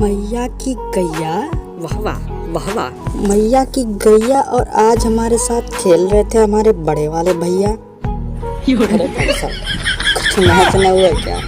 मैया की गैया, वाह वाह वाह वाह, मैया की गैया। और आज हमारे साथ खेल रहे थे हमारे बड़े वाले भैया। अरे भाई साहब कुछ मैच ना हुआ क्या?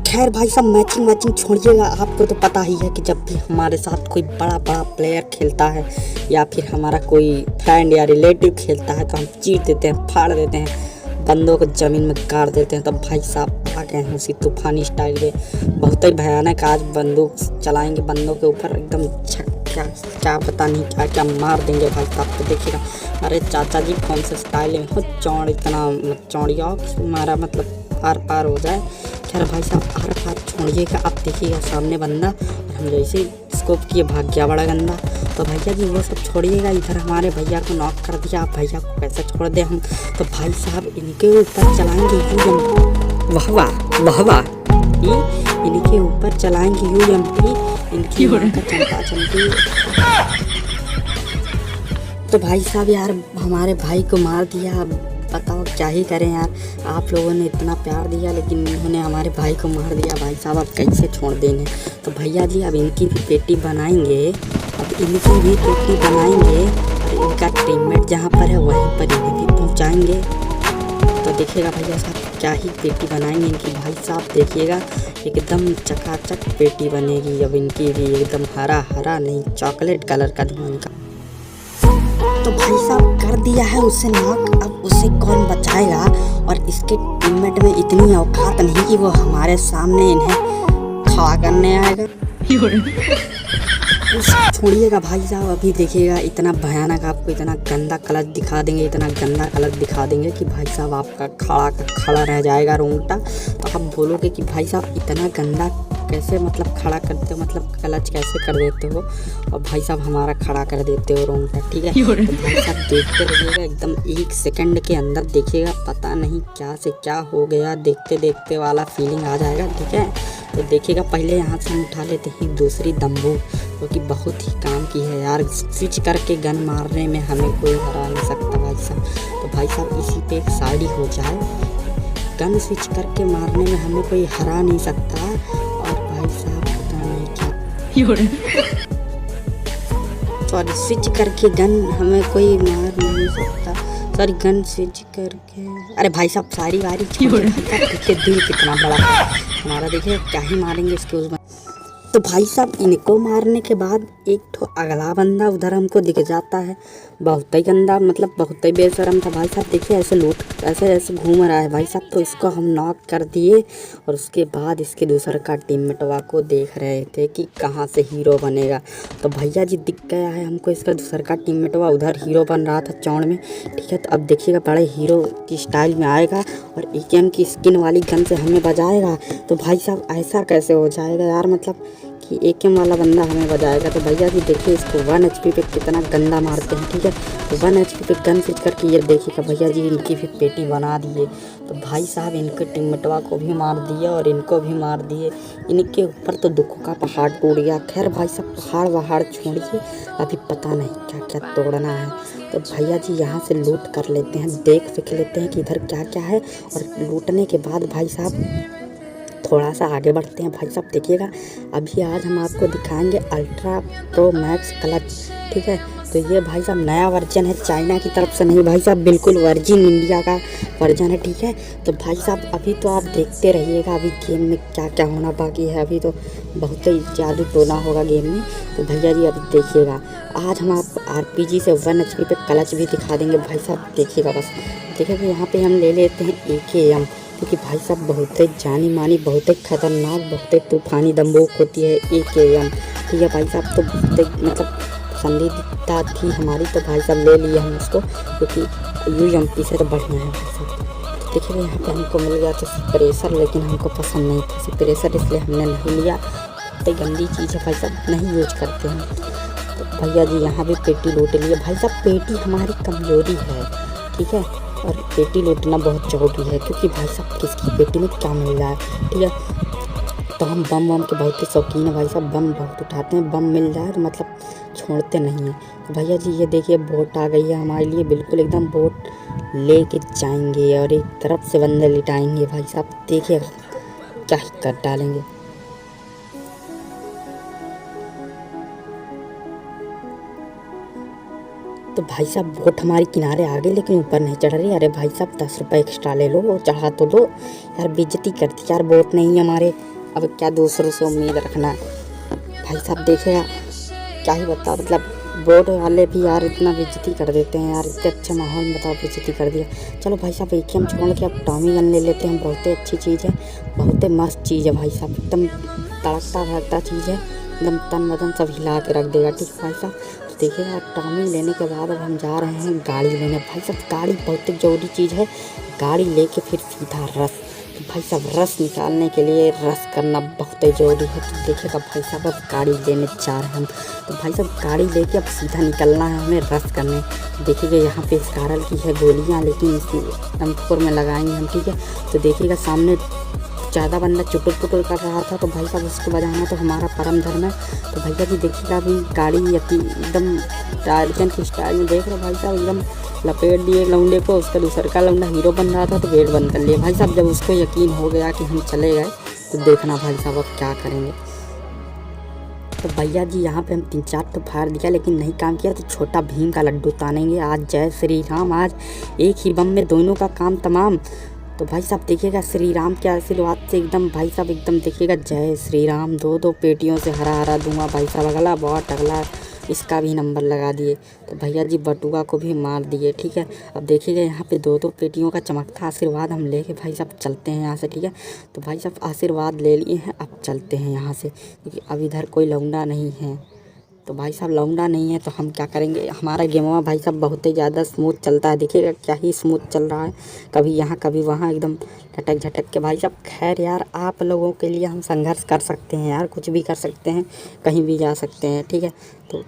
खैर भाई साहब मैचिंग छोड़िएगा, आपको तो पता ही है कि जब भी हमारे साथ कोई बड़ा प्लेयर खेलता है या फिर हमारा कोई फ्रेंड या रिलेटिव खेलता है तो हम चीर देते हैं, फाड़ देते हैं, बंदों को ज़मीन में गाड़ देते हैं। तब भाई साहब आ गए हैं उसी तूफानी स्टाइल के, बहुत ही भयानक आज बंदूक चलाएंगे बंदों के ऊपर, एकदम छक्का क्या पता नहीं क्या क्या मार देंगे भाई साहब। तो देखिएगा अरे चाचा जी कौन सा स्टाइल में हो, चौड़ इतना चौड़िया हमारा मतलब पार हो जाए। खैर भाई साहब आर पार छोड़िएगा, आप देखिएगा सामने बंदा और हम जैसे स्कोप किए भाग गया बड़ा गंदा। तो भैया जी वो सब छोड़िएगा, इधर हमारे भैया को नॉक कर दिया, आप भैया को कैसे छोड़ दें हम। तो भाई साहब इनके ऊपर चलाएंगे यूएमपी, वाह वाह वाह वाह, इनके ऊपर चलाएंगे यूएमपी, इनकी चंपा चंपी। तो भाई साहब यार हमारे भाई को मार दिया, बताओ क्या ही करें यार, आप लोगों ने इतना प्यार दिया लेकिन इन्होंने हमारे भाई को मार दिया। भाई साहब अब कैसे छोड़ देंगे। तो भैया जी अब इनकी भी पेटी बनाएंगे, अब इनकी भी पेटी बनाएंगे और इनका टीममेट जहाँ पर है वहीं पर इन्हें भी पहुँचाएंगे। तो देखिएगा भैया साहब क्या ही पेटी बनाएंगे इनकी, भाई साहब देखिएगा एकदम चकाचक पेटी बनेगी। अब इनकी भी एकदम हरा नहीं चॉकलेट कलर का धुआं का। तो भाई साहब कर दिया है उसे नॉक, अब उसे कौन बचाएगा। और इसके टीममेट में इतनी औकात नहीं कि वो हमारे सामने इन्हें खड़ा करने आएगा। छोड़िएगा भाई साहब, अभी देखिएगा इतना भयानक आपको इतना गंदा कलर दिखा देंगे, इतना गंदा कलर दिखा देंगे कि भाई साहब आपका खड़ा का खड़ा रह जाएगा रोंगटा। तो आप बोलोगे कि भाई साहब इतना गंदा कैसे मतलब खड़ा करते हो, मतलब क्लच कैसे कर देते हो, और भाई साहब हमारा खड़ा कर देते हो रोंगटा, ठीक है। तो भाई साहब देखते रहिएगा एकदम 1 सेकंड के अंदर देखिएगा पता नहीं क्या से क्या हो गया, देखते देखते वाला फीलिंग आ जाएगा, ठीक है। तो देखिएगा पहले यहाँ से हम उठा लेते हैं दूसरी दम्बू जो कि बहुत ही काम की है यार, स्विच करके गन मारने में हमें कोई हरा नहीं सकता भाई साहब। तो भाई साहब इसी पे एक साइड हो जाए, गन स्विच करके मारने में हमें कोई हरा नहीं सकता। और भाई साहब पता नहीं क्या सॉरी स्विच करके गन हमें कोई मार नहीं सकता, सॉरी गन स्विच करके, अरे भाई साहब सारी वारी देखिए दिल कितना बड़ा हमारा, देखिए क्या ही मारेंगे इसके उस। तो भाई साहब इनको मारने के बाद एक तो अगला बंदा उधर हमको दिख जाता है, बहुत ही गंदा मतलब बहुत ही बेशरम था भाई साहब। देखिए ऐसे लूट ऐसे घूम रहा है भाई साहब। तो इसको हम नॉक कर दिए और उसके बाद इसके दूसरे का टीममेटवा को देख रहे थे कि कहाँ से हीरो बनेगा। तो भैया जी दिख गया है हमको, इसका दूसरा का टीममेटवा उधर हीरो बन रहा था चौड़ में, ठीक है। तो अब देखिएगा बड़े हीरो की स्टाइल में आएगा और AKM की स्किन वाली गन से हमें बजाएगा। तो भाई साहब ऐसा कैसे हो जाएगा यार, मतलब कि AKM वाला बंदा हमें बजाएगा। तो भैया जी देखिए इसको 1 HP पे कितना गंदा मारते हैं, ठीक है। तो 1 HP पे गन स्विच करके ये देखिएगा भैया जी इनकी भी पेटी बना दिए। तो भाई साहब इनके टीममेटवा को भी मार दिए और इनको भी मार दिए, इनके ऊपर तो दुखों का पहाड़ टूट गया। खैर भाई साहब पहाड़ छोड़िए, अभी पता नहीं क्या क्या तोड़ना है। तो भैया जी यहाँ से लूट कर लेते हैं, देख लेते हैं कि इधर क्या क्या है। और लूटने के बाद भाई साहब थोड़ा सा आगे बढ़ते हैं भाई साहब। देखिएगा अभी आज हम आपको दिखाएंगे अल्ट्रा प्रो मैक्स क्लच, ठीक है। तो ये भाई साहब नया वर्जन है, चाइना की तरफ से नहीं भाई साहब, बिल्कुल वर्जिन इंडिया का वर्जन है, ठीक है। तो भाई साहब अभी तो आप देखते रहिएगा अभी गेम में क्या क्या होना बाकी है, अभी तो बहुत ही जादू टोना होगा गेम में। तो भैया जी अभी देखिएगा आज हम आप RPG से 1 HP पे क्लच भी दिखा देंगे भाई साहब। देखिएगा बस देखिएगा यहाँ पे हम ले लेते हैं AKM, क्योंकि भाई साहब बहुत ही जानी मानी बहुत ही खतरनाक बहुत ही तूफानी दम्बोक होती है AKM, ठीक है भाई साहब। तो बहुत ही मतलब पसंदीदा थी हमारी, तो भाई साहब ले लिए हम उसको, क्योंकि UMP से तो बढ़िया है भाई साहब। तो देखिए यहाँ पे हमको मिल गया था सप्रेसर, लेकिन हमको पसंद नहीं था सप्रेसर, इसलिए हमने नहीं लिया, तो गंदी चीज़ है भाई साहब, नहीं यूज करते हैं। तो भैया जी यहाँ भी पेटी लूट लिए भाई साहब, पेटी हमारी कमज़ोरी है, ठीक है। और पेटी लूटना बहुत जरूरी है, क्योंकि भाई साहब किसकी पेटी में क्या मिल रहा है, ठीक है। तो हम बम के बहुत ही शौकीन है भाई साहब, बम बहुत उठाते हैं, बम मिल जाए तो मतलब छोड़ते नहीं हैं। तो भैया जी ये देखिए बोट आ गई है हमारे लिए, बिल्कुल एकदम बोट लेके जाएंगे और एक तरफ से बंदे लिटाएंगे भाई साहब, देखिएगा क्या ही कर डालेंगे। तो भाई साहब बोट हमारी किनारे आ गई लेकिन ऊपर नहीं चढ़ रही। अरे भाई साहब 10 रुपये एक्स्ट्रा ले लो, वो चढ़ा तो दो यार, बेइज्जती करती यार, बोट नहीं हमारे। अब क्या दूसरों से उम्मीद रखना है भाई साहब। देखेगा क्या ही बता, मतलब बोट वाले भी यार इतना बेइज्जती कर देते हैं यार, इतने अच्छे माहौल में बताओ बेइज्जती कर दिया। चलो भाई साहब एक ही हम छोड़ के अब टॉमी गन ले लेते हैं, बहुत ही अच्छी चीज़ है, बहुत ही मस्त चीज़ है भाई साहब, एकदम तड़कता भड़कता चीज़ है, एकदम तन बदन सब हिला के रख देगा। ठीक भाई साहब, तो देखिएगा टॉमी लेने के बाद अब हम जा रहे हैं गाड़ी लेने। भाई साहब गाड़ी बहुत ही ज़रूरी चीज़ है, गाड़ी लेके फिर सीधा रस। तो भाई साहब रस निकालने के लिए रस करना बहुत ही ज़रूरी है। तो देखिएगा भाई साहब अब गाड़ी लेने जा रहे हैं हम। तो भाई साहब गाड़ी लेके अब सीधा निकलना है हमें रस करने। देखिएगा यहाँ पे स्कारल की है गोलियाँ, लेकिन इसी M4 में लगाएंगे हम। ठीक है, तो देखिएगा सामने ज़्यादा बंदा चुटुर पुटुर कर रहा था, तो भाई साहब उसको बजाना तो हमारा परम धर्म है। तो भैया जी देखिएगा अभी गाड़ी एकदम टार्जन की स्टाइल में, देख रहे भाई साहब एकदम लपेट दिए लौंडे को। उसका दूसरा का लौंडा हीरो बन रहा था तो गेट बंद कर लिया भाई साहब। जब उसको यकीन हो गया कि हम चले गए तो देखना भाई साहब अब क्या करेंगे। तो भैया जी यहाँ पे हम 3-4 तो फायर दिया लेकिन नहीं काम किया, तो छोटा भीम का लड्डू तानेंगे आज। जय श्री राम, आज एक ही बम में दोनों का काम तमाम। तो भाई साहब देखिएगा श्री राम के आशीर्वाद से एकदम भाई साहब एकदम देखिएगा जय श्री राम। 2-2 पेटियों से हरा हरा दूंगा भाई साहब। अगला बहुत अगला इसका भी नंबर लगा दिए। तो भैया जी बटुआ को भी मार दिए। ठीक है, अब देखिएगा यहाँ पे 2-2 पेटियों का चमकता आशीर्वाद हम लेके भाई साहब चलते हैं यहाँ से। ठीक है, तो भाई साहब आशीर्वाद ले लिए हैं, अब चलते हैं यहाँ से, क्योंकि अब इधर कोई लौंडा नहीं है। तो भाई साहब लौंडा नहीं है तो हम क्या करेंगे। हमारा गेमवा भाई साहब बहुत ही ज़्यादा स्मूथ चलता है, देखिएगा क्या ही स्मूथ चल रहा है, कभी यहाँ कभी वहाँ एकदम झटक झटक के भाई साहब। खैर यार आप लोगों के लिए हम संघर्ष कर सकते हैं यार, कुछ भी कर सकते हैं, कहीं भी जा सकते हैं। ठीक है, तो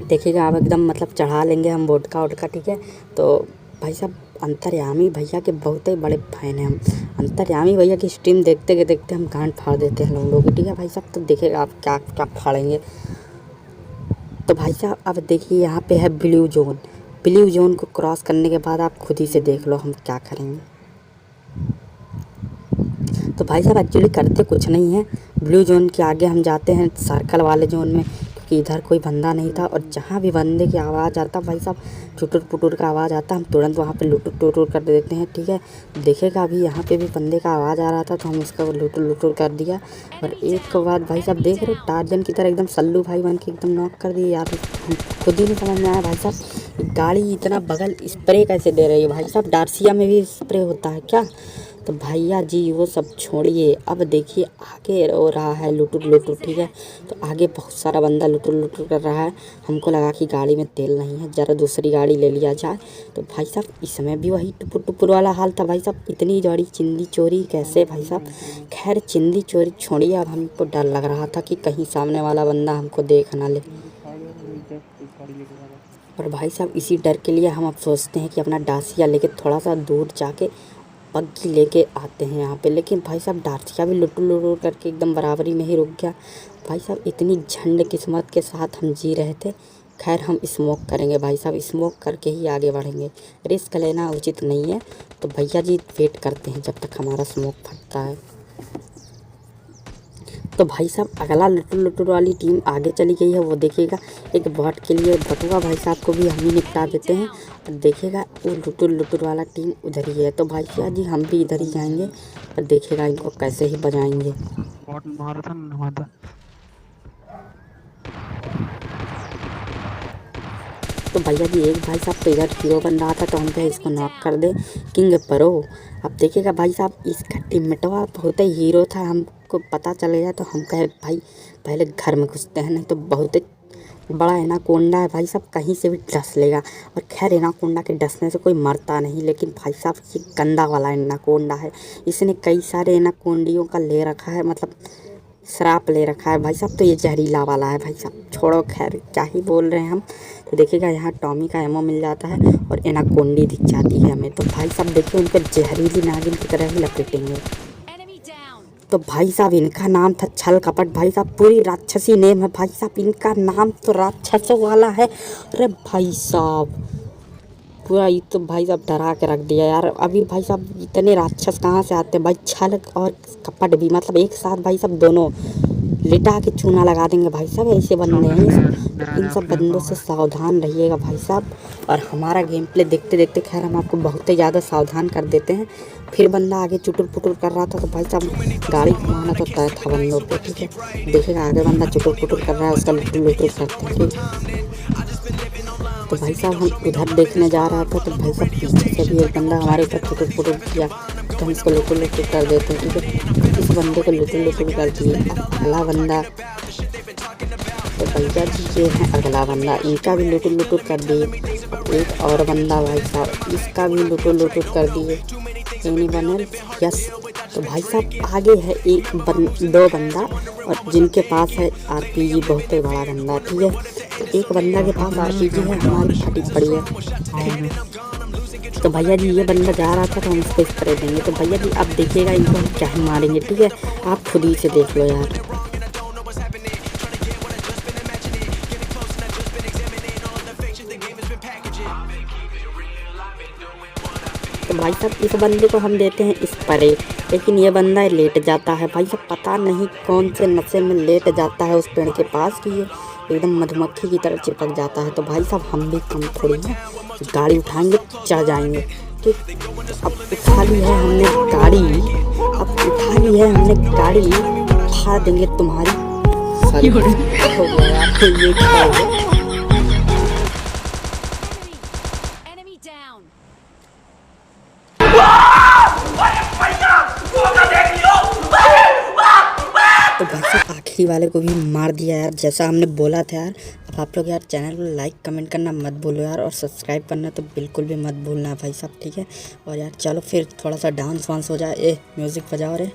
देखिएगा आप एकदम मतलब चढ़ा लेंगे हम वोडका वोडका। ठीक है, तो भाई साहब अंतर्यामी भैया के बहुत ही बड़े फैन हैं हम। अंतर्यामी भैया की स्ट्रीम देखते देखते हम गांड फाड़ देते हैं लोगों की। ठीक है भाई साहब, तो देखिएगा आप क्या क्या फाड़ेंगे। तो भाई साहब अब देखिए यहाँ पे है ब्लू जोन। ब्लू जोन को क्रॉस करने के बाद आप खुद ही से देख लो हम क्या करेंगे। तो भाई साहब एक्चुअली करते कुछ नहीं है, ब्लू जोन के आगे हम जाते हैं सर्कल वाले जोन में, क्योंकि इधर कोई बंदा नहीं था। और जहाँ भी बंदे की आवाज़ आता भाई साहब चुटुर पुटुर का आवाज़ आता, हम तुरंत वहाँ पे लुटुर टुटुर कर देते हैं। ठीक है, देखिएगा अभी यहाँ पे भी बंदे का आवाज़ आ रहा था तो हम उसका लुटुर लुटुर कर दिया। और एक के बाद भाई साहब देख रहे हो टार्जन की तरह एकदम सल्लू भाई बन के एकदम नॉक कर दिए यार। हम खुद ही नहीं समझ में आया भाई साहब गाड़ी इतना बगल स्प्रे कैसे दे रही है भाई साहब। डार्सिया में भी स्प्रे होता है क्या। तो भैया जी वो सब छोड़िए, अब देखिए आगे हो रहा है लुटुर लुटुर। ठीक है, तो आगे बहुत सारा बंदा लुटुर लुटुर कर रहा है। हमको लगा कि गाड़ी में तेल नहीं है, ज़रा दूसरी गाड़ी ले लिया जाए। तो भाई साहब इस समय भी वही टुपुर टुपुर वाला हाल था भाई साहब। इतनी बड़ी चिंदी चोरी कैसे भाई साहब। खैर चिंदी चोरी छोड़िए, अब हमको डर लग रहा था कि कहीं सामने वाला बंदा हमको देख ना ले। और भाई साहब इसी डर के लिए हम अब सोचते हैं कि अपना डासिया लेके थोड़ा सा दूर जाके पग्गी लेके आते हैं यहाँ पे। लेकिन भाई साहब डार्सिया भी लुटुर लुटुर करके एकदम बराबरी में ही रुक गया भाई साहब। इतनी झंड किस्मत के साथ हम जी रहे थे। खैर हम स्मोक करेंगे भाई साहब, स्मोक करके ही आगे बढ़ेंगे, रिस्क लेना उचित नहीं है। तो भैया जी वेट करते हैं जब तक हमारा स्मोक फटता है। तो भाई साहब अगला लुटुर लुटुर वाली टीम आगे चली गई है, वो देखिएगा एक बॉट के लिए बटुआ भाई साहब को भी हम ही निपटा देते हैं। और देखिएगा वो लुटुर लुटुर वाला टीम उधर ही है। तो भाई साहब जी हम भी इधर ही जाएंगे और देखिएगा इनको कैसे ही बजाएंगे। तो भैया जी एक भाई साहब तो इधर हीरो बन रहा था, तो हम कहे इसको नॉक कर दे किंग प्रो। अब देखिएगा भाई साहब इसका टीममेटवा बहुत ही हीरो था, हमको पता चल गया। तो हम कहे भाई पहले घर में घुसते हैं, नहीं तो बहुत बड़ा एनाकोंडा है भाई साहब, कहीं से भी डस लेगा। और खैर एनाकोंडा के डसने से कोई मरता नहीं, लेकिन भाई साहब ये गंदा वाला एनाकोंडा है। इसने कई सारे एनाकोंडियों का ले रखा है, मतलब श्राप ले रखा है भाई साहब। तो ये जहरीला वाला है भाई साहब, छोड़ो खैर क्या ही बोल रहे हैं हम। तो देखिएगा यहाँ टॉमी का एमो मिल जाता है और एनाकोंडी दिख जाती है हमें। तो भाई साहब देखिए उन पर जहरीली नागिन की तरह ही लपेटेंगे। तो भाई साहब इनका नाम था छल कपट भाई साहब, पूरी राक्षसी नेम है भाई साहब, इनका नाम तो राक्षसों वाला है। अरे भाई साहब पूरा ये तो भाई साहब डरा के रख दिया यार। अभी भाई साहब इतने राक्षस कहाँ से आते हैं भाई, छल और कपट भी मतलब एक साथ भाई साहब दोनों लिटा के चूना लगा देंगे भाई साहब, ऐसे बंदे हैं। इन सब बंदों से सावधान रहिएगा भाई साहब। और हमारा गेम प्ले देखते देखते खैर हम आपको बहुत ही ज़्यादा सावधान कर देते हैं। फिर बंदा आगे चुटुर पुटुर कर रहा था तो भाई साहब गाड़ी घुमाना तो तय था बंदों पे, ठीक है। देखिएगा आगे बंदा चुटुर पुटुर कर रहा है, उसका लुटुर लुटुर करते हैं, ठीक। तो भाई साहब हम उधर देखने जा रहा था तो भाई साहब पीछे से भी एक बंदा हमारे ऊपर चुटुर पुटुर किया, तो हम इसको लुटुर लुटुर कर देते हैं, ठीक है। इस बंदे को लुटुर लुटुर कर दिए। अगला बंदा तो भैया जी ये है अगला बंदा, इनका भी लुटुर लुटुर कर दिए। एक और बंदा भाई साहब इसका भी लुटुर लुटुर कर दिए। Anyone yes. तो भाई साहब आगे है दो बंदा और जिनके पास है आरपीजी, बहुत ही बड़ा बंदा, ठीक है। तो एक बंदा के पास आरपीजी है, हमारी फटी पड़ी है। तो भैया जी ये बंदा जा रहा था तो हम इसको स्प्रे देंगे। तो भैया जी अब देखिएगा इनको हम क्या ही मारेंगे, ठीक है। आप खुद ही से देख लो यार। तो भाई साहब इस बंदे को हम देते हैं स्प्रे, लेकिन ये बंदा लेट जाता है भाई साहब, पता नहीं कौन से नशे में लेट जाता है उस पेड़ के पास कि ये एकदम मधुमक्खी की तरह चिपक जाता है। तो भाई साहब हम भी कम थोड़ी हैं, गाड़ी उठाएंगे चढ़ जाएंगे, ठीक। अब उठा ली है हमने गाड़ी, अब उठा ली है हमने गाड़ी, उठा देंगे तुम्हारी सारी। हो गया आपको ये खाओगे। तो भाई साहब आखिरी वाले को भी मार दिया यार, जैसा हमने बोला था यार। अब आप लोग यार चैनल को लाइक कमेंट करना मत भूलो यार, और सब्सक्राइब करना तो बिल्कुल भी मत भूलना भाई साहब, ठीक है। और यार चलो फिर थोड़ा सा डांस वांस हो जाए। म्यूज़िक बजाओ रे।